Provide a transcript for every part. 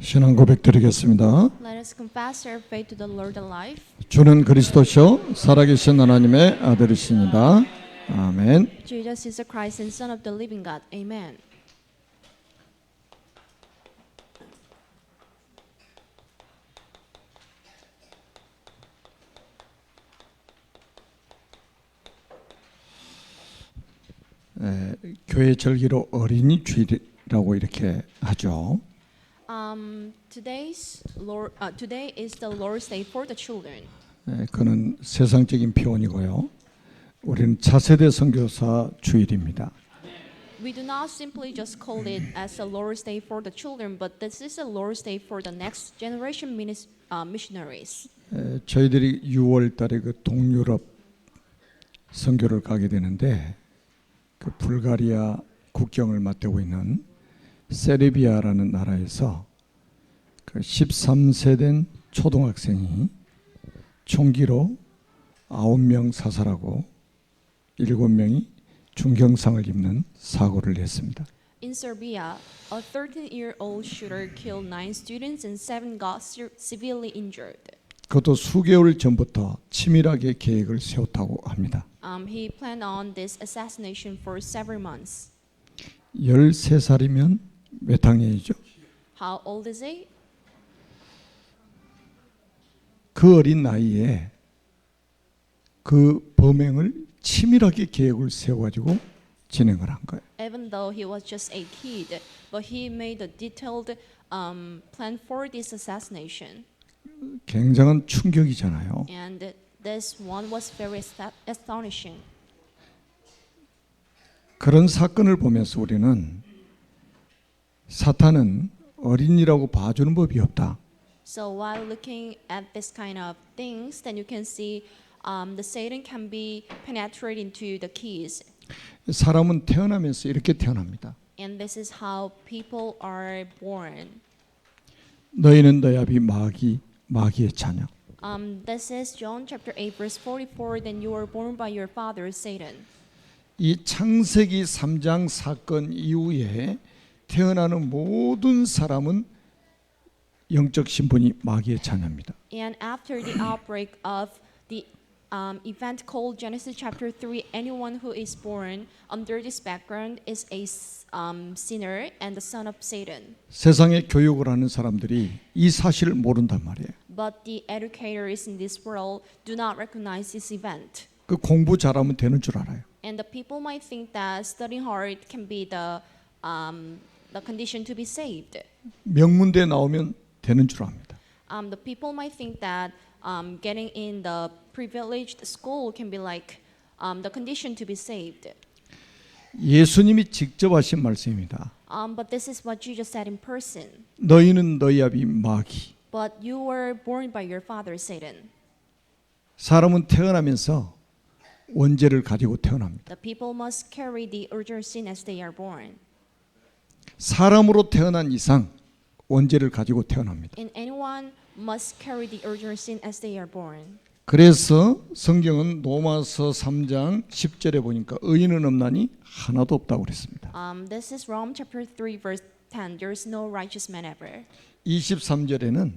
신앙 고백 드리겠습니다. Let us confess our faith to the Lord alive. 주는 그리스도시요 살아계신 하나님의 아들이십니다. 아멘. Jesus is the Christ and Son of the living God. Amen. 교회 절기로 어린이 주일이라고 이렇게 하죠. Today is the Lord's Day for the children. 그는 세상적인 표현이고요. 우리는 차세대 선교사 주일입니다. We do not simply just call it as the Lord's Day for the children, but this is the Lord's Day for the next generation missionaries. 저희들이 6월 달에 그 동유럽 선교를 가게 되는데 그 불가리아 국경을 맞대고 있는 세르비아라는 나라에서 그 13세 된 초등학생이 총기로 9명 사살하고 7명이 중경상을 입는 사고를 했습니다. In Serbia, a 13-year-old shooter killed 9 students and 7 got severely injured. 그것도 수개월 전부터 치밀하게 계획을 세웠다고 합니다. He planned on this assassination for several months. 13살이면 몇 학년이죠? How old is he? 그 어린 나이에 그 범행을 치밀하게 계획을 세워가지고 진행을 한 거예요. Even though he was just a kid, but he made a detailed plan for this assassination. 굉장한 충격이잖아요. And this one was very astonishing. 그런 사건을 보면서 우리는 사탄은 어린이라고 봐주는 법이 없다. So while looking at this kind of things, then you can see the Satan can be penetrated into the keys. 사람은 태어나면서 이렇게 태어납니다. And this is how people are born. 너희는 너희 아비 마귀의 자녀. This is John chapter 8 verse 44. Then you were born by your father Satan. 이 창세기 3장 사건 이후에 태어나는 모든 사람은 영적 신분이 마귀의 자녀입니다. And after the outbreak of the event called Genesis chapter 3, anyone who is born under this background is a sinner and the son of Satan. 세상에 교육을 하는 사람들이 이 사실을 모른단 말이에요. But the educators in this world do not recognize this event. 그 공부 잘하면 되는 줄 알아요. And the people might think that studying hard can be the condition to be saved. 명문대 나오면 되는 줄 압니다. The people might think that getting in the privileged school can be like the condition to be saved. 예수님이 직접 하신 말씀입니다. But this is what Jesus said in person. 너희는 너희 아비 마귀. But you were born by your father Satan. 사람은 태어나면서 원죄를 가지고 태어납니다. The people must carry the original sin as they are born. 사람으로 태어난 이상 원죄를 가지고 태어납니다. And anyone must carry the original sin as they are born. 그래서 성경은 로마서 3장 10절에 보니까 의인은 없나니 하나도 없다고 그랬습니다. This is Rome chapter 3 verse 10. There is no righteous man ever. 23절에는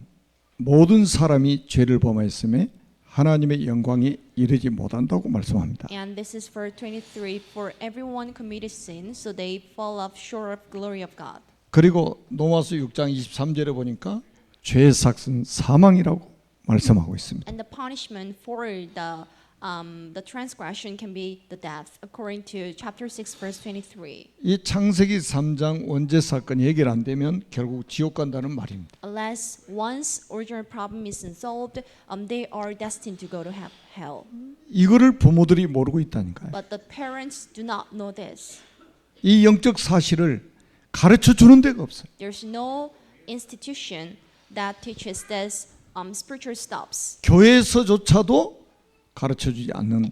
모든 사람이 죄를 범하였음에 하나님의 영광이 이르지 못한다고 말씀합니다. And this is verse 23. For everyone committed sin, so they fall up short of glory of God. 그리고 로마서 6장 23절에 보니까 죄의 삭은 사망이라고 말씀하고 있습니다. And the punishment for the transgression can be the death, according to chapter 6, verse 23. 이 창세기 3장 원죄 사건이 해결 안 되면 결국 지옥 간다는 말입니다. Unless once original problem is solved, they are destined to go to hell. 이거를 부모들이 모르고 있다니까요. But the parents do not know this. 이 영적 사실을 가르쳐 주는 데가 없어요. There's no institution that teaches this spiritual stuffs. 교회에서조차도 가르쳐 주지 않는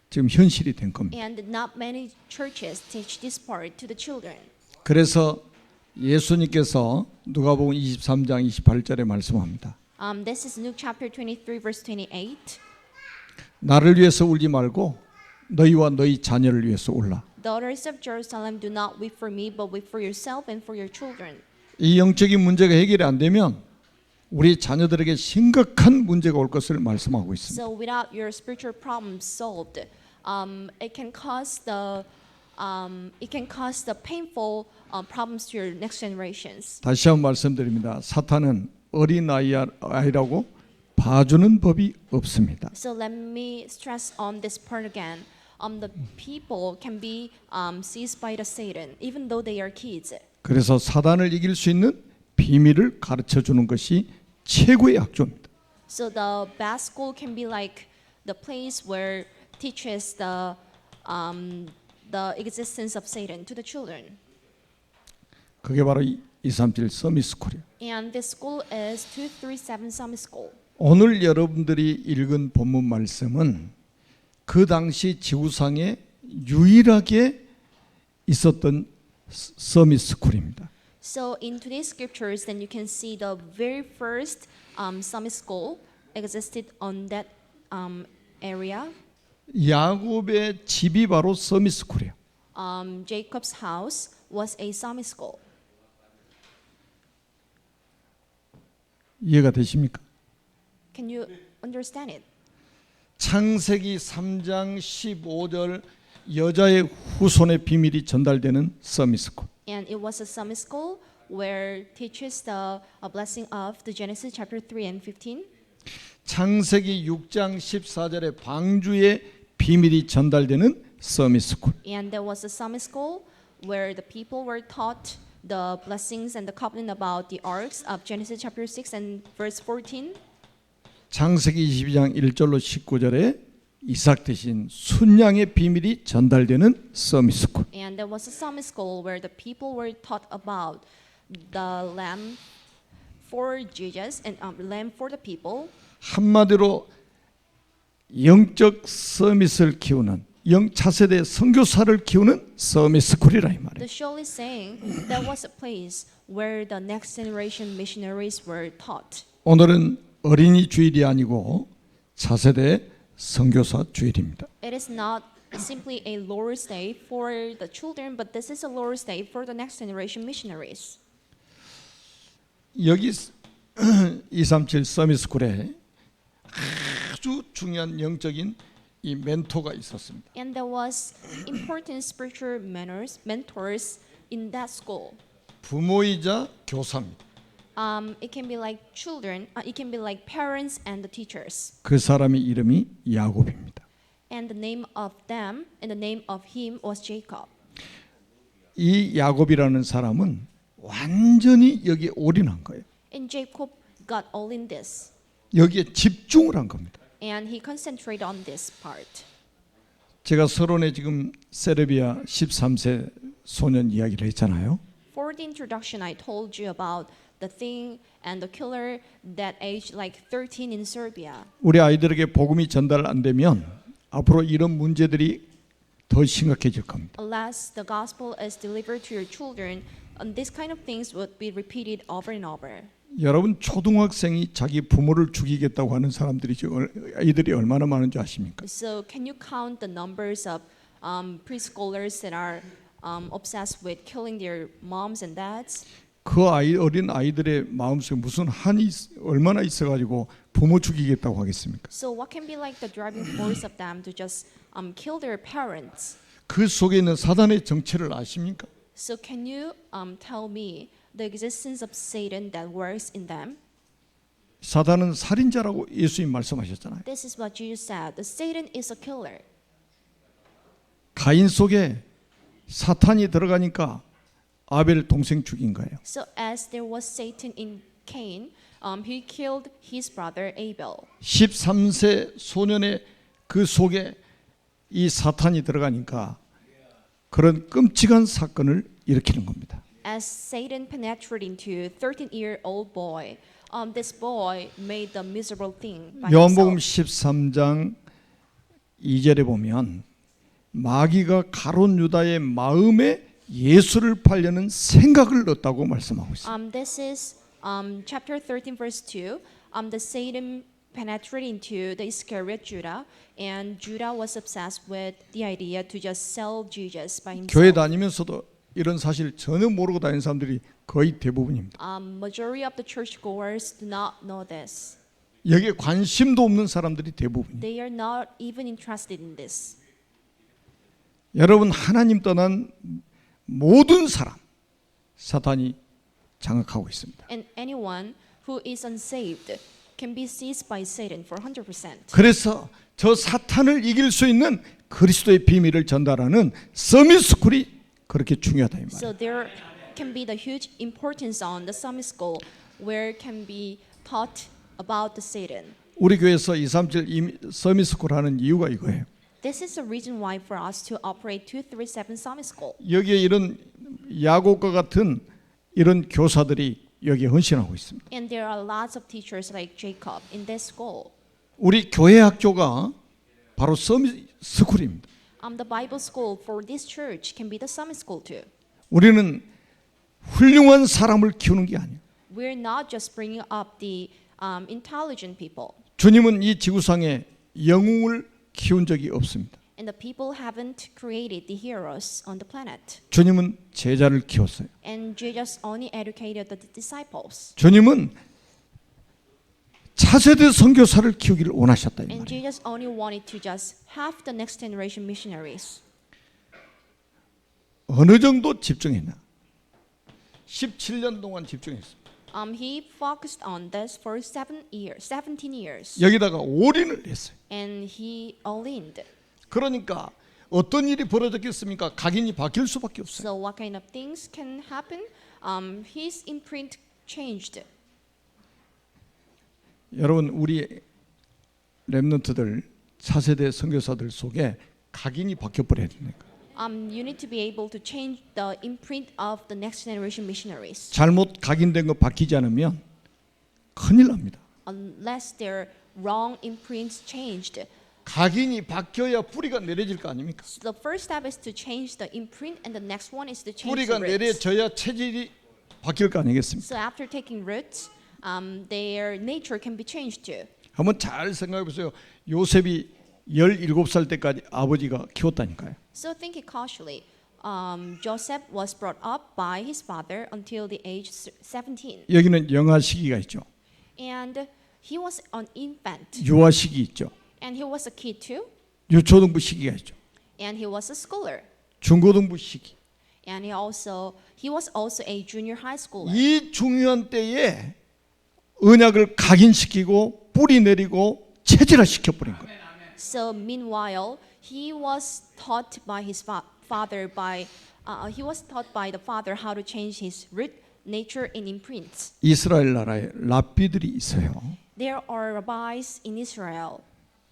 지금 현실이 된 겁니다. And not many churches teach this part to the children. 그래서 예수님께서 누가복음 23장 28절에 말씀합니다. This is Luke chapter 23 verse 28. 나를 위해서 울지 말고 너희와 너희 자녀를 위해서 울라. Daughters of Jerusalem, do not weep for me, but weep for yourself and for your children. 이 영적인 문제가 해결이 안 되면 우리 자녀들에게 심각한 문제가 올 것을 말씀하고 있습니다. So without your spiritual problems solved, it can cause the painful problems to your next generations. 다시 한번 말씀드립니다. 사탄은 어린 아이라고 봐주는 법이 없습니다. So let me stress on this part again. The people can be seized by the Satan, even though they are kids. 그래서 사단을 이길 수 있는 비밀을 가르쳐 주는 것이 최고의 학교입니다. So the best school can be like the place where teaches the existence of Satan to the children. 그게 바로 237 서밋스쿨이에요. And this school is 237 Summit School. 오늘 여러분들이 읽은 본문 말씀은 그 당시 지구상에 유일하게 있었던 서밋스쿨입니다. So in today's scriptures, then you can see the very first Summit School existed on that area. 야곱의 집이 바로 서밋스쿨이에요. Jacob's house was a Summit School. 이해가 되십니까? Can you understand it? 창세기 3장 15절 여자의 후손의 비밀이 전달되는 서밋스쿨. And it was a Summit School where teaches the blessing of the Genesis chapter 3 and 15. 창세기 6장 14절에 방주의 비밀이 전달되는 서밋스쿨. And there was a Summit School where the people were taught the blessings and the covenant about the arks of Genesis chapter 6 and verse 14. 창세기 22장 1절로 19절에 이삭 대신 순양의 비밀이 전달되는 서밋스쿨. And there was a Summit School where the people were taught about the lamb for Jesus and lamb for the people. 한마디로 영적 서밋을 키우는 차세대 선교사를 키우는 서밋스쿨이라 이 말이에요. The show is saying there was a place where the next generation missionaries were taught. 오늘은 어린이 주일이 아니고 차세대 선교사 주일입니다. It is not simply a Lord's Day for the children, but this is a Lord's Day for the next generation missionaries. 여기 237 서밋스쿨에 아주 중요한 영적인 이 멘토가 있었습니다. And there was important spiritual mentors in that school. 부모이자 교사입니다. It can be like children, it can be like parents and the teachers. 그 사람의 이름이 야곱입니다. And the name of them and the name of him was Jacob. 이 야곱이라는 사람은 완전히 여기에 올인한 거예요. And Jacob got all in this. 여기에 집중을 한 겁니다. And he concentrated on this part. 제가 서론에 지금 세르비아 13세 소년 이야기를 했잖아요. For the introduction, I told you about the thing and the killer that aged like 13 in Serbia. 우리 아이들에게 복음이 전달 안 되면 앞으로 이런 문제들이 더 심각해질 겁니다. Unless the gospel is delivered to your children, this kind of things would be repeated over and over. 여러분 초등학생이 자기 부모를 죽이겠다고 하는 사람들이 아이들이 얼마나 많은 줄 아십니까? So can you count the numbers of preschoolers that are obsessed with killing their moms and dads? 그 어린 아이들의 마음속에 무슨 한이 얼마나 있어가지고 부모 죽이겠다고 하겠습니까? So what can be like the driving force of them to just kill their parents? 그 속에 있는 사단의 정체를 아십니까? So can you tell me the existence of Satan that works in them? 사단은 살인자라고 예수님 말씀하셨잖아요. This is what Jesus said. The Satan is a killer. 가인 속에 사탄이 들어가니까 아벨 동생 죽인 거예요. So as there was Satan in Cain, he killed his brother Abel. 13세 소년의 그 속에 이 사탄이 들어가니까 그런 끔찍한 사건을 일으키는 겁니다. As Satan penetrated into 13-year-old boy, this boy made the miserable thing by 요한복음 himself. 13장 2절에 보면 마귀가 가룟 유다의 마음에 예수를 팔려는 생각을 넣었다고 말씀하고 있습니다. This is chapter 13, verse 2. The Satan penetrated into the Iscariot Judah, and Judah was obsessed with the idea to just sell Jesus by 교회 himself. 다니면서도 이런 사실 전혀 모르고 다니는 사람들이 거의 대부분입니다. Majority of the churchgoers do not know this. 여기에 관심도 없는 사람들이 대부분입니다. They are not even interested in this. 여러분, 하나님 떠난 모든 사람 사탄이 장악하고 있습니다. And anyone who is unsaved can be seized by Satan for 100%. 그래서 저 사탄을 이길 수 있는 그리스도의 비밀을 전달하는 서밋스쿨이 그렇게 중요하다 이 말이에요. So there can be the huge importance on the Summit School where can be taught about the Satan. 우리 교회에서 237 서밋스쿨 하는 이유가 이거예요. This is the reason why for us to operate 237 Summit School. 여기에 이런 야곱과 같은 이런 교사들이 여기에 헌신하고 있습니다. And there are lots of teachers like Jacob in this school. 우리 교회 학교가 바로 서밋스쿨입니다. The Bible school for this church can be the Summit School too. 우리는 훌륭한 사람을 키우는 게 아니에요. We're not just bringing up the intelligent people. 주님은 이 지구상에 영웅을 키운 적이 없습니다. And the people haven't created the heroes on the planet. 주님은 제자를 키웠어요. And Jesus only educated the disciples. 주님은 차세대 선교사를 키우기를 원하셨다 이 And 말이에요. Jesus only wanted to just have the next generation missionaries. 어느 정도 집중했나? 17년 동안 집중했습니다. He focused on this for 17 years. 여기다가 올인을 했어요. And he all-ined. 그러니까 어떤 일이 벌어졌겠습니까? 각인이 바뀔 수밖에 없어요. So what kind of things can happen? His imprint changed. 여러분, 우리 렘넌트들 차세대 선교사들 속에 각인이 바뀌어 버려야 됩니다. You need to be able to change the imprint of the next generation missionaries. 잘못 각인된 거 바뀌지 않으면 큰일 납니다. Unless their wrong imprints changed. 각인이 바뀌어야 뿌리가 내려질 거 아닙니까? So the first step is to change the imprint, and the next one is to change 뿌리가 the roots. 내려져야 체질이 바뀔 거 아니겠습니까? So after taking roots, their nature can be changed too. 한번 잘 생각해 보세요. 요셉이 17살 때까지 아버지가 키웠다니까요. So think it cautiously. Joseph was brought up by his father until the age 17, 여기는 영아 시기가 있죠. and he was an infant, 유아 시기 있죠. and he was a kid too, 유초등부 시기가 있죠. and he was a schooler, 중고등부 시기. and he was also a junior high schooler. 이 중요한 때에 언약을 각인시키고 뿌리 내리고 체질화 시켜버린 거예요. So meanwhile, he was taught by his father the father how to change his root, nature, and imprints. 이스라엘 나라에 랍비들이 있어요. There are rabbis in Israel.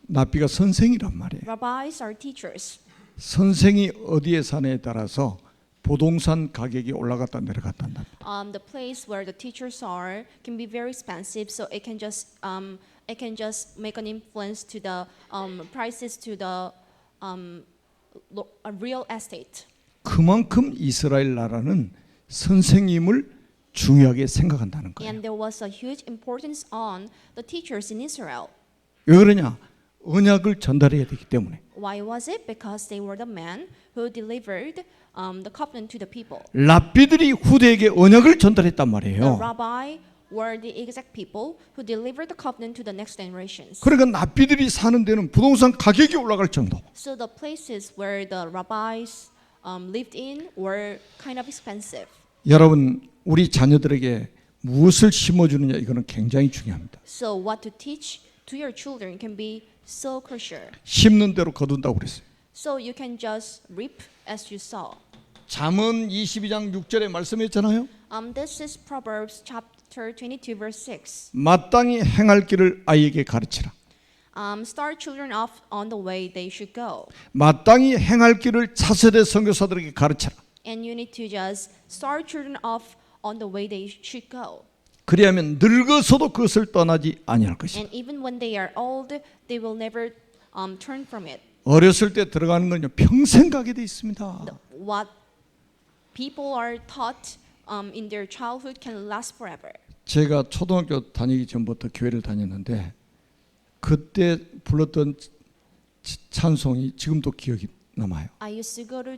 랍비가 선생이란 말이에요. Rabbis are teachers. 선생이 어디에 사느냐에 따라서 부동산 가격이 올라갔다 내려갔다 한다. The place where the teachers are can be very expensive, so it can just make an influence to the prices to the real estate. 그만큼 이스라엘 나라는 선생님을 중요하게 생각한다는 거예요. And there was a huge importance on the teachers in Israel. 왜 그러냐? 언약을 전달해야 되기 때문에. Why was it? Because they were the men who delivered the covenant to the people. 랍비들이 후대에게 언약을 전달했단 The 말이에요. rabbi were the exact people who delivered the covenant to the next generations. 그러니까 랍비들이 사는 데는 부동산 가격이 올라갈 정도. So the places where the rabbis lived in were kind of expensive. 여러분, 우리 자녀들에게 무엇을 심어주느냐 이거는 굉장히 중요합니다. So what to teach to your children can be so crucial. 심는 대로 거둔다고 그랬어요. So you can just reap as you sow. 잠언 22장 6절에 말씀했잖아요. This is Proverbs chapter 22 verse 6. 마땅히 행할 길을 아이에게 가르치라. Start children off on the way they should go. 마땅히 행할 길을 차세대 선교사들에게 가르쳐라. And you need to just start children off on the way they should go. 그리하면 늙어서도 그것을 떠나지 아니할 것이다. And even when they are old, they will never turn from it. 어렸을 때 들어가는 건요 평생 가게 돼 있습니다. What people are taught in their childhood can last forever. 제가 초등학교 다니기 전부터 교회를 다녔는데 그때 불렀던 찬송이 지금도 기억이 남아요. I used to go to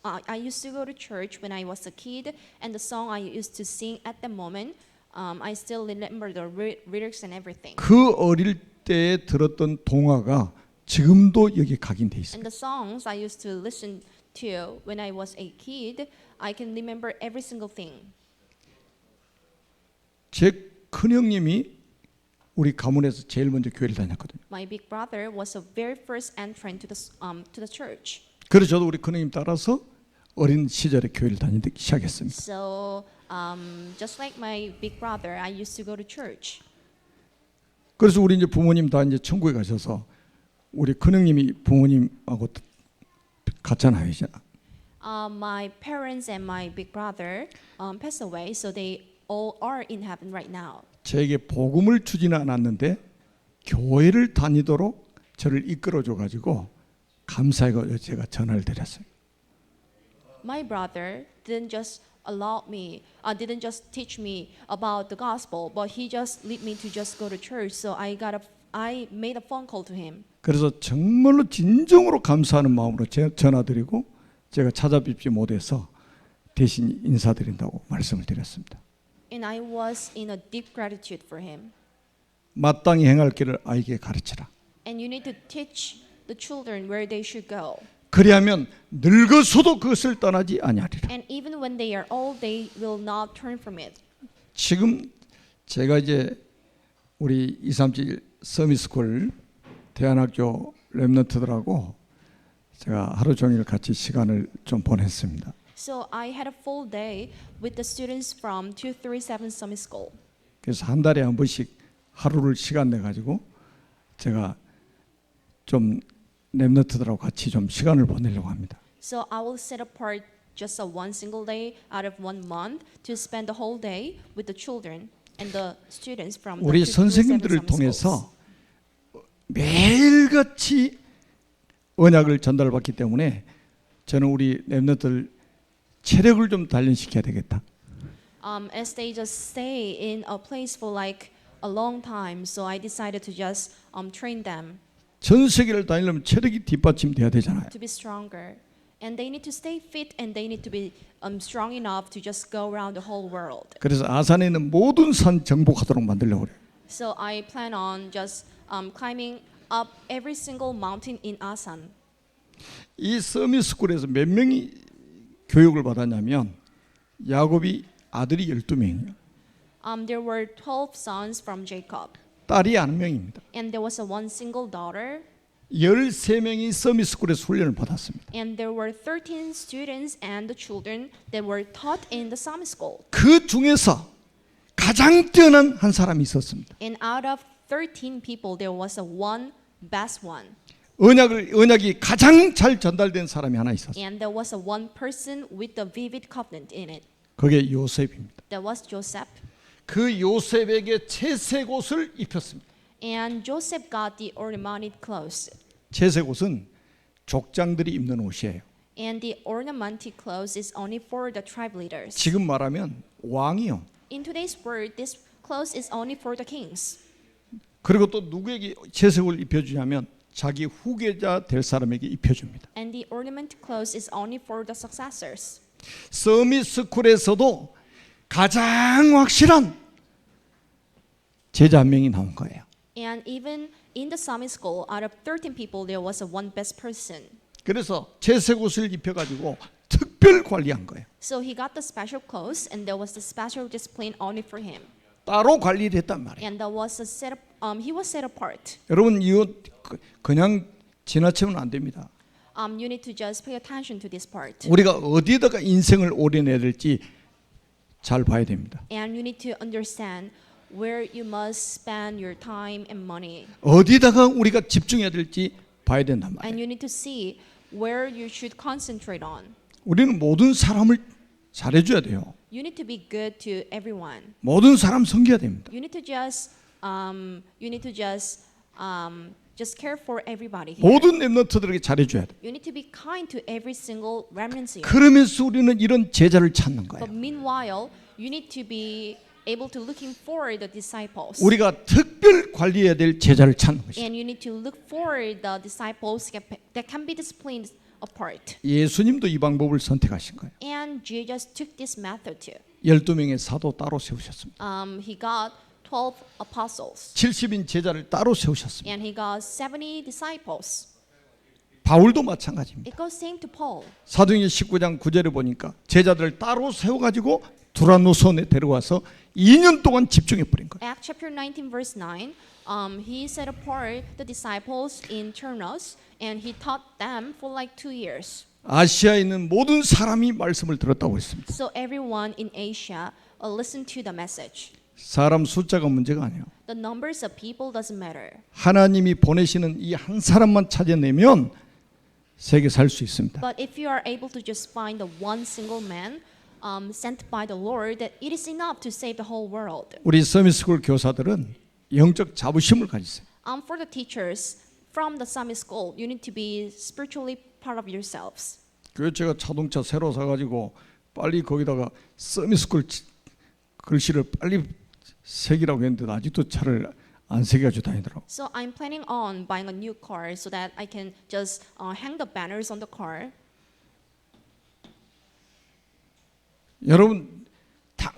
I used to go to church when I was a kid, and the song I used to sing at the moment, I still remember the lyrics and everything. 그 어릴 때 들었던 동화가 지금도 여기 각인돼 있어요. And the songs I used to listen to when I was a kid, I can remember every single thing. 제 큰형님이 우리 가문에서 제일 먼저 교회를 다녔거든요. My big brother was the very first entrant to the church. 그래서 저도 우리 큰형님 따라서 어린 시절에 교회를 다니기 시작했습니다. So just like my big brother, I used to go to church. 그래서 우리 이제 부모님 다 이제 천국에 가셔서 우리 큰형님이 부모님하고 갔잖아요. 이제. My parents and my big brother passed away, so they all are in heaven right now. 저에게 복음을 주지는 않았는데 교회를 다니도록 저를 이끌어줘 가지고 감사하게 제가 전화를 드렸어요. My brother didn't just didn't just teach me about the gospel, but he just led me to just go to church. So I made a phone call to him. 그래서 정말로 진정으로 감사하는 마음으로 전화드리고 제가 찾아뵙지 못해서 대신 인사드린다고 말씀을 드렸습니다. And I was in a deep gratitude for him. 마땅히 행할 길을 아이에게 가르치라. And you need to teach the children where they should go. 그리하면 늙어서도 그것을 떠나지 아니하리라. And even when they are old, they will not turn from it. 지금 제가 이제 우리 237 서밋스쿨 대안학교 렘넌트들하고 제가 하루 종일 같이 시간을 좀 보냈습니다. So I had a full day with the students from 237 Summit School. 그래서 한 달에 한 번씩 하루를 시간 내 가지고 제가 좀 렘넌트들하고 같이 좀 시간을 보내려고 합니다. So I will set apart just one single day out of 1 month to spend the whole day with the children and the students from the 우리 237 선생님들을 Summit Schools. 통해서 매일같이 언약을 전달받기 때문에 저는 우리 렘넌트들 체력을 좀 단련시켜야 되겠다. As they just stay in a place for like a long time, so I decided to just train them 전 세계를 다니려면 체력이 뒷받침돼야 되잖아요. to be stronger. And they need to stay fit and they need to be strong enough to just go around the whole world. 그래서 아산에 있는 모든 산 정복하도록 만들려고 그래요. So I plan on just climbing up every single mountain in Asan. 이 서밋스쿨에서 몇 명이 교육을 받았냐면 야곱이 아들이 12명이에요. There were 12 sons from Jacob, 딸이 1명입니다. and there was one single daughter, 13명이 서밋스쿨에서 훈련을 받았습니다. and there were 13 students and the children that were taught in the Summit School. 그 중에서 가장 뛰어난 한 사람이 있었습니다. And out of 13 people, there was one best one, 언약이 가장 잘 전달된 사람이 하나 있었어요. and there was one person with the vivid covenant in it. 그게 요셉입니다. That was Joseph. 그 요셉에게 채색 옷을 입혔습니다. And Joseph got the ornamented clothes. 채색 옷은 족장들이 입는 옷이에요. And the ornamented clothes is only for the tribe leaders. 지금 말하면 왕이요. In today's word, this clothes is only for the kings. 그리고 또 누구에게 채색을 입혀주냐면 자기 후계자 될 사람에게 입혀줍니다. And the ornamented clothes is only for the successors. 서밋스쿨에서도 가장 확실한 제자 한 명이 나온 거예요. And even in the Summit School, out of 13 people, there was one best person. 그래서 채색 옷을 입혀가지고 특별 관리한 거예요. So he got the special clothes, and there was the special discipline only for him. 따로 관리를 했단 말이에요. And there was he was set apart. 여러분 이거 그냥 지나치면 안 됩니다. You need to just pay attention to this part. 우리가 어디에다가 인생을 올인해야 될지 잘 봐야 됩니다. And you need to understand where you must spend your time and money. 어디다가 우리가 집중해야 될지 봐야 된단 말이에요. And you need to see where you should concentrate on. 우리는 모든 사람을 잘해줘야 돼요. You need to be good to everyone. 모든 사람 섬겨야 됩니다. You need to just care for everybody here. 모든 렘넌트들에게 잘해줘야 돼. You need to be kind to every single remnant here. 그러면서 우리는 이런 제자를 찾는 거예요. But meanwhile, you need to be able to looking for the disciples. 우리가 특별 관리해야 될 제자를 찾는 것이죠. And you need to look for the disciples that can be disciplined apart. 예수님도 이 방법을 선택하신 거예요. And Jesus took this method too. 12명의 사도 따로 세우셨습니다. He got 12 apostles 70인 제자를 따로 세우셨습니다. and he got 70 disciples. 바울도 마찬가지입니다. It goes same to Paul. 사도행전 19장 9절에 보니까 제자들을 따로 세워가지고 두라노선에 데려와서 2년 동안 집중해 버린 거예요. Acts chapter 19 verse 9, he set apart the disciples in Turnos and he taught them for like 2 years. 아시아에 있는 모든 사람이 말씀을 들었다고 했습니다. So everyone in Asia listened to the message. 사람 숫자가 문제가 아니에요. The numbers of people doesn't matter. 하나님이 보내시는 이 한 사람만 찾아내면 세계 살 수 있습니다. But if you are able to just find the one single man sent by the Lord, that it is enough to save the whole world. 우리 서밋스쿨 교사들은 영적 자부심을 가지세요. For the teachers from the summit school, you need to be spiritually proud of yourselves. 그 제가 자동차 새로 사가지고 빨리 거기다가 서밋스쿨 글씨를 빨리 새기라고 했는데 아직도 차를 안 새겨주 다니더라고. So I'm planning on buying a new car so that I can just hang the banners on the car. 여러분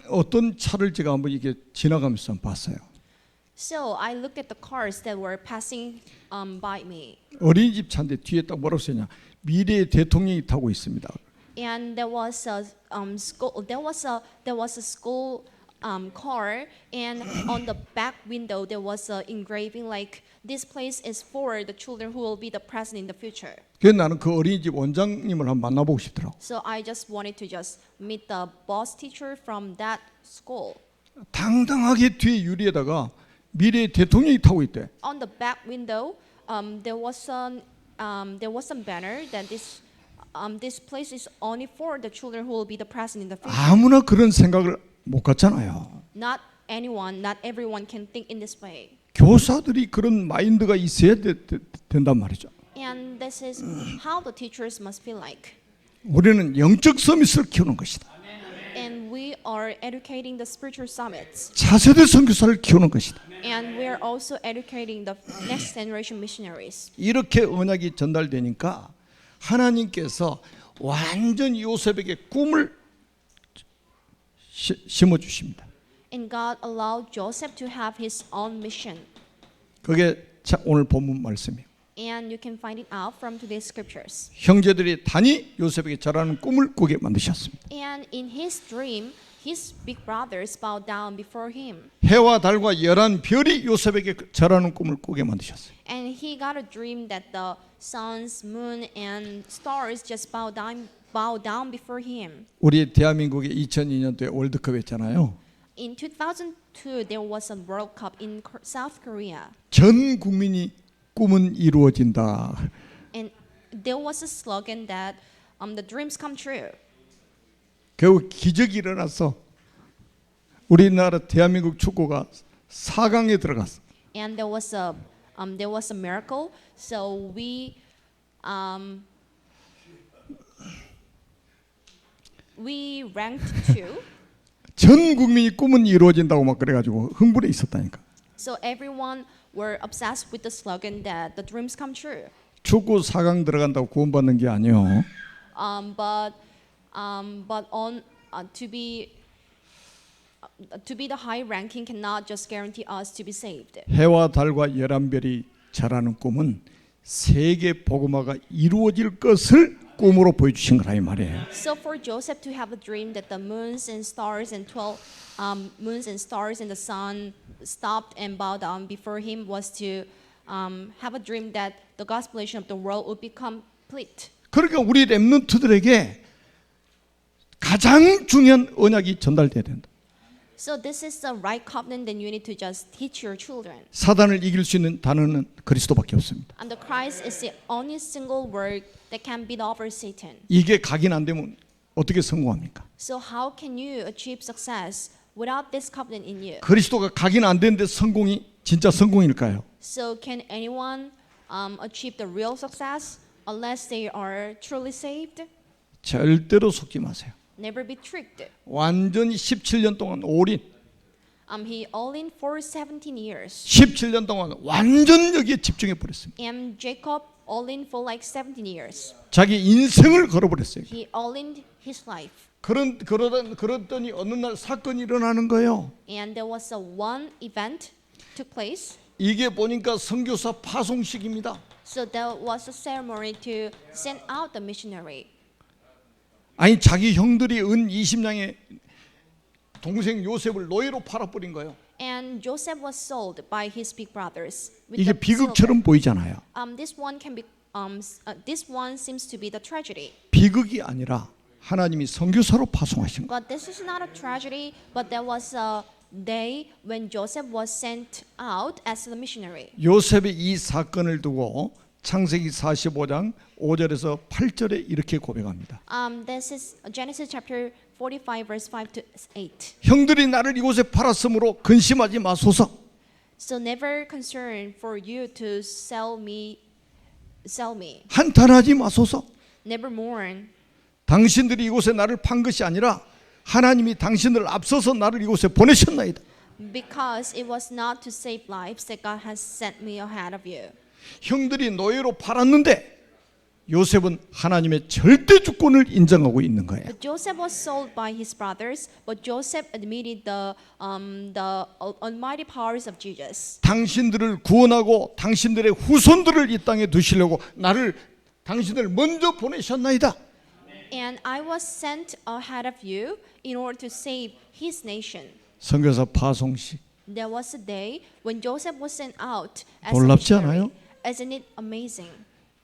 어떤 차를 제가 한번 이게 지나가면서 봤어요. So I looked at the cars that were passing by me, 어린이집 차인데 뒤에 딱 뭐라고 써있냐? 미래의 대통령이 타고 있습니다. and there was a school. There was a school car, and on the back window there was a engraving like this place is for the children who will be the president in the future. 그래서 나는 그 어린이집 원장님을 한번 만나보고 싶더라고. So I just wanted to just meet the boss teacher from that school. 당당하게 뒤에 유리에다가 미래의 대통령이 타고 있대. On the back window, there was some banner that this place is only for the children who will be the president in the future. 아무나 그런 생각을 못 갖잖아요. Not everyone can think in this way. 교사들이 그런 마인드가 있어야 된단 말이죠. And this is how the teachers must feel like. 우리는 영적 서밋을 키우는 것이다. And we are educating the spiritual summits. 차세대 선교사를 키우는 것이다. And we are also educating the next generation missionaries. 이렇게 언약이 전달되니까 하나님께서 완전히 요셉에게 꿈을 심어 주십니다. And God allowed Joseph to have his own mission. 그게 오늘 본문 말씀이에요. And you can find it out from today's scriptures. 형제들이 단이 요셉에게 절하는 꿈을 꾸게 만드셨습니다. And in his dream, his big brothers bowed down before him. 해와 달과 11별이 요셉에게 절하는 꿈을 꾸게 만드셨어요. And he got a dream that the suns, moon, and stars just bow down before him. 우리 대한민국의 2002년도에 월드컵 했잖아요. In 2002, there was a World Cup in South Korea. 전 국민이 꿈은 이루어진다. And there was a slogan that the dreams come true. 결국 기적이 일어났어. 우리나라 대한민국 축구가 4강에 들어갔어. And there was a miracle. So we ranked 2. 전 국민이 꿈은 이루어진다고 막 그래가지고 흥분해 있었다니까. So everyone were obsessed with the slogan that the dreams come true. 축구 4강 들어간다고 구원받는 게 아니요. But to be the high ranking cannot just guarantee us to be saved. 해와 달과 11별이 자라는 꿈은 세계 복음화가 이루어질 것을 꿈으로 보여주신 거라 이 말이에요. So for Joseph to have a dream that the moons and stars and 12 moons and stars and the sun stopped and bowed down before him was to have a dream that the gospelation of the world would be complete. 그러니까 우리 렘넌트들에게 가장 중요한 언약이 전달돼야 된다. So this is the right covenant that you need to just teach your children. 사단을 이길 수 있는 단어는 그리스도밖에 없습니다. And the Christ is the only single word that can beat over Satan. 이게 각인 안 되면 어떻게 성공합니까? So how can you achieve success without this covenant in you? 그리스도가 각인 안 되는데 성공이 진짜 성공일까요? So can anyone achieve the real success unless they are truly saved? 절대로 속지 마세요. Never be tricked. 완전히 17년 동안 올인. He all in for 17 years. 17년 동안 완전 여기에 집중해 버렸습니다. And Jacob all in for like 17 years. 자기 인생을 걸어버렸어요. He all in his life. 그러더니 어느 날 사건이 일어나는 거예요. And there was a one event took place. 이게 보니까 선교사 파송식입니다. So there was a ceremony to send out the missionary. 아니 자기 형들이 은 20냥에 동생 요셉을 노예로 팔아버린 거예요. And Joseph was sold by his big brothers. With 이게 the 비극처럼 보이잖아요. silver. This one seems to be the tragedy. 비극이 아니라 하나님이 선교사로 파송하신 거예요. But this is not a tragedy. But there was a day when Joseph was sent out as a missionary. 요셉의 이 사건을 두고 창세기 45장 5절에서 8절에 이렇게 고백합니다. This is Genesis chapter 45 verse 5 to 8. 형들이 나를 이곳에 팔았으므로 근심하지 마소서. So never concern for you to sell me. 한탄하지 마소서. Never mourn. 당신들이 이곳에 나를 판 것이 아니라 하나님이 당신들을 앞서서 나를 이곳에 보내셨나이다. Because it was not to save lives that God has sent me ahead of you. 형들이 노예로 팔았는데 요셉은 하나님의 절대 주권을 인정하고 있는 거예요. But Joseph was sold by his brothers, but Joseph admitted the almighty powers of Jesus. 당신들을 구원하고 당신들의 후손들을 이 땅에 두시려고 당신을 먼저 보내셨나이다. And I was sent ahead of you in order to save his nation. 선교사 파송식 There was a day when Joseph was sent out as a 놀랍지 missionary. 않아요? Isn't it amazing?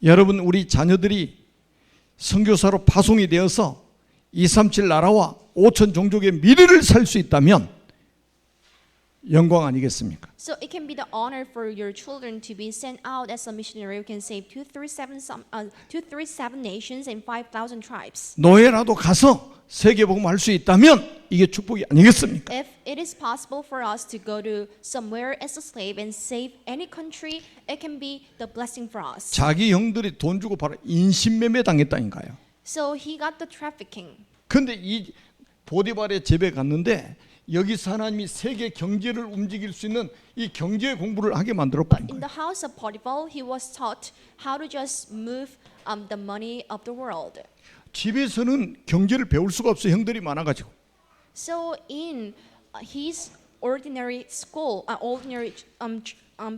여러분 우리 자녀들이 선교사로 파송이 되어서 237 나라와 5천 종족의 미래를 살 수 있다면 영광 아니겠습니까? So it can be the honor for your children to be sent out as a missionary who can save 237 nations and 5,000 tribes. 노예라도 가서 세계복음 할 수 있다면 이게 축복이 아니겠습니까? If it is possible for us to go to somewhere as a slave and save any country, it can be the blessing for us. 자기 형들이 돈 주고 바로 인신매매 당했다니까요. So he got the trafficking. 근데 이 보디발의 집에 갔는데 여기서 하나님이 세계 경제를 움직일 수 있는 이 경제 공부를 하게 만들어 버린 In 거예요. the house of Potiphar, he was taught how to just move the money of the world. 집에서는 경제를 배울 수가 없어 형들이 많아가지고. So in his ordinary school,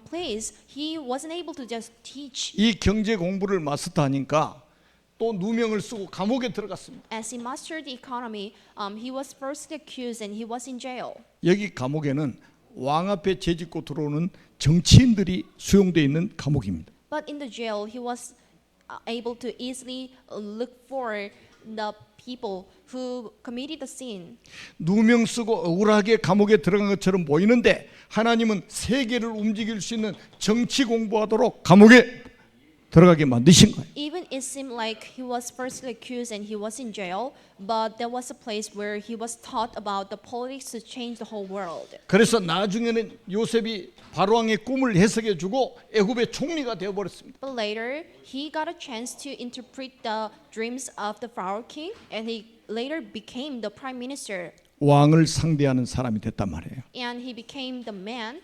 place, he wasn't able to just teach. 이 경제 공부를 마스터하니까 또 누명을 쓰고 감옥에 들어갔습니다. As he mastered the economy, he was first accused and he was in jail. 여기 감옥에는 왕 앞에 재짓고 들어오는 정치인들이 수용되어 있는 감옥입니다. But in the jail, he was able to easily look for the people who committed the sin. 누명 쓰고 억울하게 감옥에 들어간 것처럼 보이는데 하나님은 세계를 움직일 수 있는 정치 공부하도록 감옥에 들어가게 만드신 거예요. Even it seemed like he was firstly accused and he was in jail, but there was a place where he was taught about the politics to change the whole world. 그래서 나중에는 요셉이 바로왕의 꿈을 해석해 주고 애굽의 총리가 되어 버렸습니다. But later, he got a chance to interpret the dreams of the Pharaoh king, and he later became the prime minister. 왕을 상대하는 사람이 됐단 말이에요. And he became the man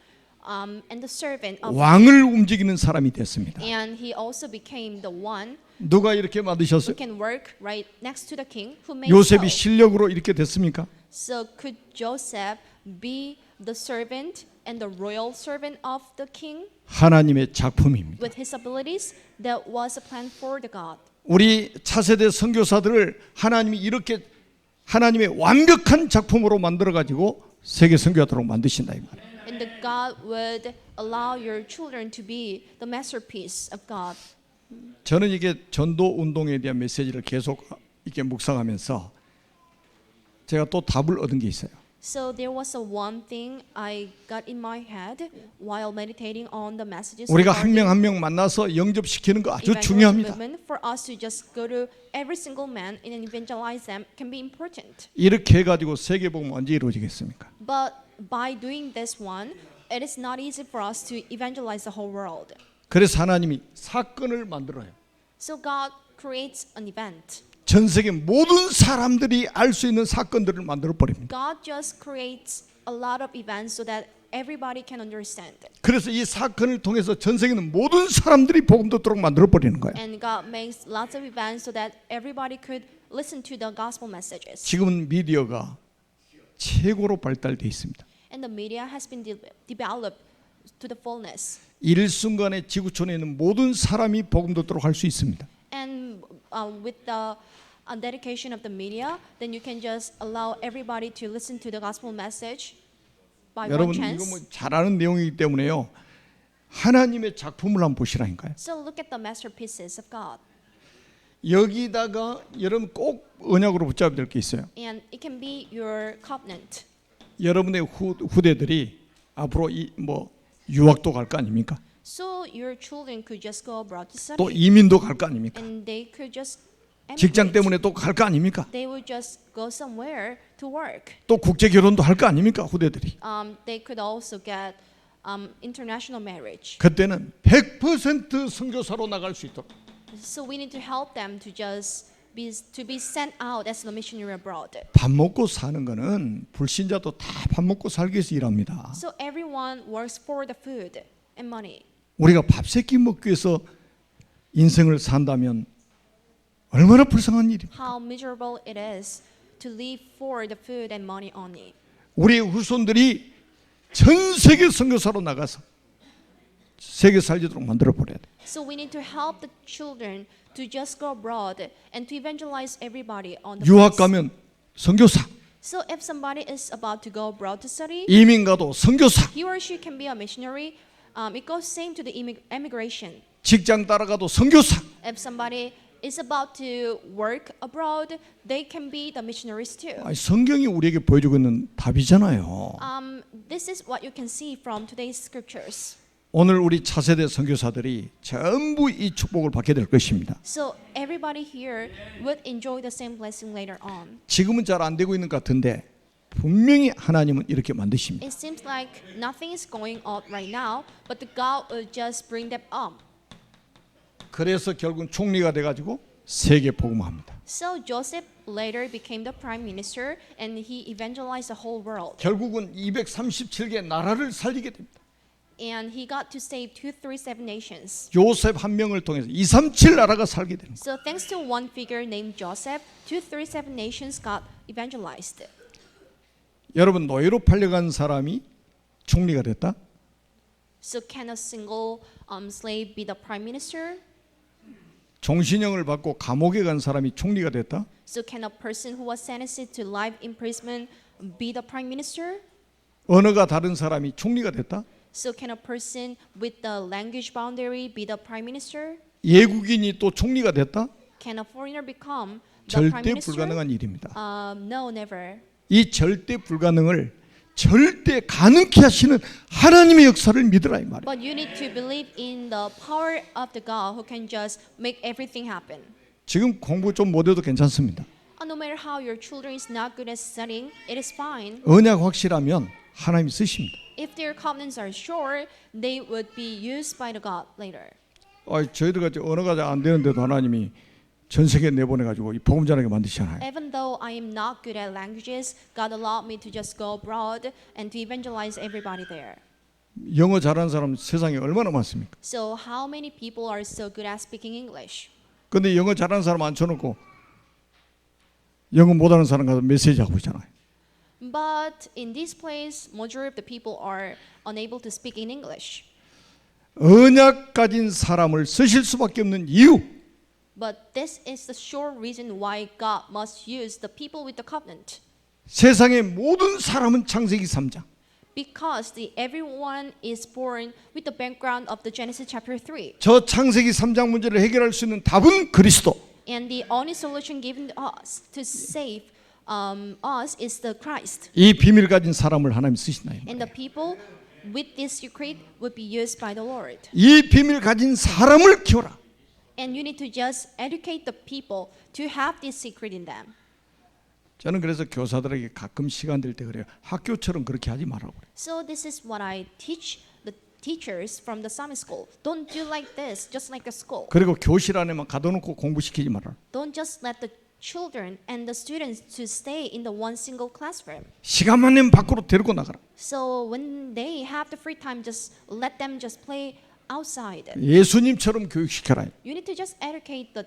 and the servant of 왕을 움직이는 사람이 됐습니다. and he also became the one 누가 이렇게 who 만드셨어요? can work right next to the king who made 요셉이 so. 실력으로 이렇게 됐습니까? So could Joseph be the servant and the royal servant of the king 하나님의 작품입니다. with his abilities? That was a plan for the God. 우리 차세대 선교사들을 하나님이 이렇게 하나님의 완벽한 작품으로 만들어 가지고 세계 선교하도록 만드신다 이 말이에요. And that God would allow your children to be the masterpiece of God. 저는 이게 전도 운동에 대한 메시지를 계속 이렇게 묵상하면서 제가 또 답을 얻은 게 있어요. So there was a one thing I got in my head while meditating on the messages. 우리가 한 명 regarding 한 명 만나서 영접시키는 거 아주 evangelism 중요합니다. movement. For us to just go to every single man and evangelize them can be important. 이렇게 해가지고 세계복음 언제 이루어지겠습니까? But by doing this one, it is not easy for us to evangelize the whole world. 그래서 하나님이 사건을 만들어요. So God creates an event. 전 세계 모든 사람들이 알 수 있는 사건들을 만들어 버립니다. God just creates a lot of events so that everybody can understand. 그래서 이 사건을 통해서 전 세계 있는 모든 사람들이 복음 듣도록 만들어 버리는 거예요. And God makes lots of events so that everybody could listen to the gospel messages. 지금은 미디어가 최고로 발달돼 있습니다. And the media has been developed to the fullness. 일순간에 지구촌에 있는 모든 사람이 복음 듣도록 할 수 있습니다. And with the dedication of the media, then you can just allow everybody to listen to the gospel message by one 여러분 이거 chance. 뭐 잘 아는 내용이기 때문에요. 하나님의 작품을 한번 보시라니까요. So look at the masterpieces of God. 여기다가 여러분 꼭 언약으로 붙잡아야 될 게 있어요. And it can be your covenant. 여러분의 후대들이 앞으로 뭐 유학도 갈 거 아닙니까? So your children could just go abroad to 또 study. 이민도 갈 거 아닙니까? And they could just 직장 emigrate. 때문에 또 갈 거 아닙니까? They would just go somewhere to work. 또 국제 결혼도 할 거 아닙니까? 후대들이. They could also get international marriage. 그때는 100% 선교사로 나갈 수 있도록 So we need to help them to just be sent out as a missionary abroad. 밥 먹고 사는 거는 불신자도 다 밥 먹고 살기 위해서 일합니다. So everyone works for the food and money. 우리가 밥 세끼 먹기 위해서 인생을 산다면 얼마나 불쌍한 일입니까? How miserable it is to live for the food and money only. 우리의 후손들이 전 세계 선교사로 나가서 세계 살리도록 만들어 버려야 돼. So we need to help the children to just go abroad and to evangelize everybody on the 유학 place. 가면 선교사, So if somebody is about to go abroad to study, 이민 가도 선교사, he or she can be a missionary. It goes same to the immigration. 직장 따라가도 선교사. If somebody is about to work abroad, they can be the missionaries too. 아니, 성경이 우리에게 보여주고 있는 답이잖아요. This is what you can see from today's scriptures. 오늘 우리 차세대 선교사들이 전부 이 축복을 받게 될 것입니다. So everybody here would enjoy the same blessing later on. 지금은 잘 안 되고 있는 것 같은데 분명히 하나님은 이렇게 만드십니다. It seems like nothing is going on right now, but the God will just bring them up. 그래서 결국은 총리가 돼가지고 세계 복음화합니다. So Joseph later became the prime minister and he evangelized the whole world. 결국은 237개 나라를 살리게 됩니다. And he got to save 237 nations. 요셉 한 명을 통해서 237 나라가 살게 됩니다. So thanks to one figure named Joseph, 237 nations got evangelized. 여러분 노예로 팔려간 사람이 총리가 됐다? So can a single slave be the prime minister? 종신형을 받고 감옥에 간 사람이 총리가 됐다? So can a person who was sentenced to life imprisonment be the prime minister? 언어가 다른 사람이 총리가 됐다? So can a person with the language boundary be the prime minister? 외국인이 또 총리가 됐다? Can a foreigner become the prime 절대 minister? 불가능한 일입니다. No, never. 이 절대 불가능을 절대 가능케 하시는 하나님의 역사를 믿으라 이 말이에요. But you need to believe in the power of the God who can just make everything happen. 지금 공부 좀 못해도 괜찮습니다. No matter how your children is not good at studying, it is fine. 언약 확실하면 하나님이 쓰십니다. If their covenants are sure, they would be used by the God later. 저희들 같이 언어가 잘 안 되는데도 하나님이 전 세계에 내보내가지고 이 복음 전하게 만드시잖아요. Even though I am not good at languages, God allowed me to just go abroad and to evangelize everybody there. 영어 잘하는 사람 세상에 얼마나 많습니까? So how many people are so good at speaking English? 근데 영어 잘하는 사람 앉혀놓고 영어 못하는 사람 가서 메시지 하고 있잖아요. But in this place, majority of the people are unable to speak in English. 언약 가진 사람을 쓰실 수밖에 없는 이유, But this is the sure reason why God must use the people with the covenant. 세상의 모든 사람은 창세기 3장 Because everyone is born with the background of the Genesis chapter 3. 저 창세기 3장 문제를 해결할 수 있는 답은 그리스도. And the only solution given to us to save us is the Christ. 이 비밀 가진 사람을 하나님 쓰신다. And the people with this secret would be used by the Lord. 이 비밀 가진 사람을 키워라. And you need to just educate the people to have this secret in them. 저는 그래서 교사들에게 가끔 시간 될 때 그래요. 학교처럼 그렇게 하지 말라고 그래요. So this is what I teach the teachers from the Sunday school. Don't do like this, just like a school. 그리고 교실 안에만 가둬놓고 공부시키지 말아라. Don't just let the children and the students to stay in the one single classroom. 시간만 내면 밖으로 데리고 나가라. So when they have the free time, just let them just play outside. 예수님처럼 교육시켜라. You need to just educate the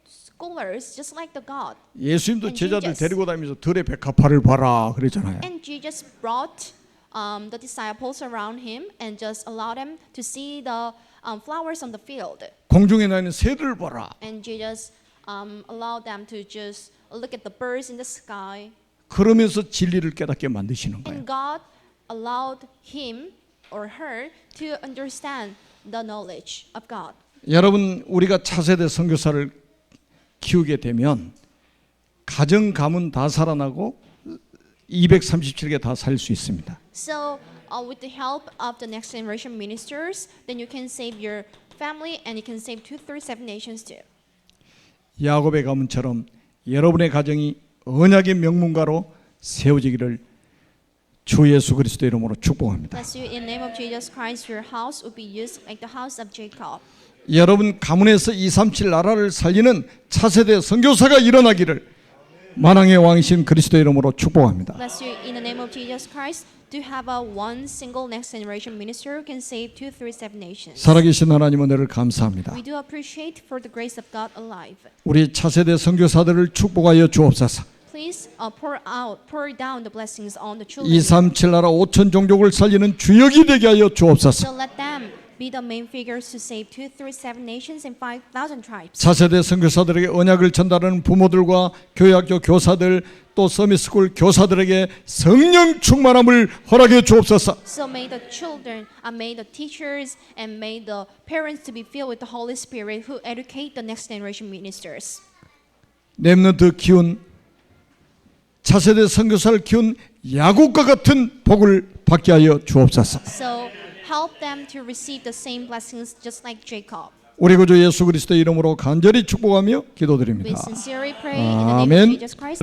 scholars just like the God. 예수님도 And 제자들 Jesus. 데리고 다니면서 들의 백합화를 봐라 그랬잖아요. And Jesus brought the disciples around him and just allowed them to see the flowers on the field. 공중에 나는 새들을 봐라. And Jesus allowed them to just look at the birds in the sky. 그러면서 진리를 깨닫게 만드시는 거예요. And God allowed him or her to understand the knowledge of God. 여러분 우리가 차세대 선교사를 키우게 되면 가정 가문 다 살아나고 237개 다 살 수 있습니다. So with the help of the next generation ministers, then you can save your family and you can save 237 nations too. 야곱의 가문처럼 여러분의 가정이 언약의 명문가로 세워지기를 주 예수 그리스도 이름으로 축복합니다. Bless you in the name of Jesus Christ. Your house will be used like the house of Jacob. 여러분 가문에서 237 나라를 살리는 차세대 선교사가 일어나기를 만왕의 왕이신 그리스도 이름으로 축복합니다. Bless you in the name of Jesus Christ. To have a one single next generation minister who can save 237 nations. 살아계신 하나님 은혜를 감사합니다. We do appreciate for the grace of God alive. 우리 차세대 선교사들을 축복하여 주옵소서. Please pour down the blessings on the children. 237 나라 5천 종족을 살리는 주역이 되게 하여 주옵소서. So let them be the main figures to save 237 nations and 5,000 tribes. 차세대 선교사들에게 언약을 전달하는 부모들과 교회학교 교사들 또 서밋스쿨 교사들에게 성령 충만함을 허락해 주옵소서. So may the children, may the teachers, and may the parents to be filled with the Holy Spirit who educate the next generation ministers. 렘넌트 키운 차세대 선교사를 키운 야곱과 같은 복을 받게 하여 주옵소서. So help them to receive the same blessings just like Jacob. 우리 구주 예수 그리스도 이름으로 간절히 축복하며 기도드립니다. We sincerely pray in the name of 아멘. Jesus Christ.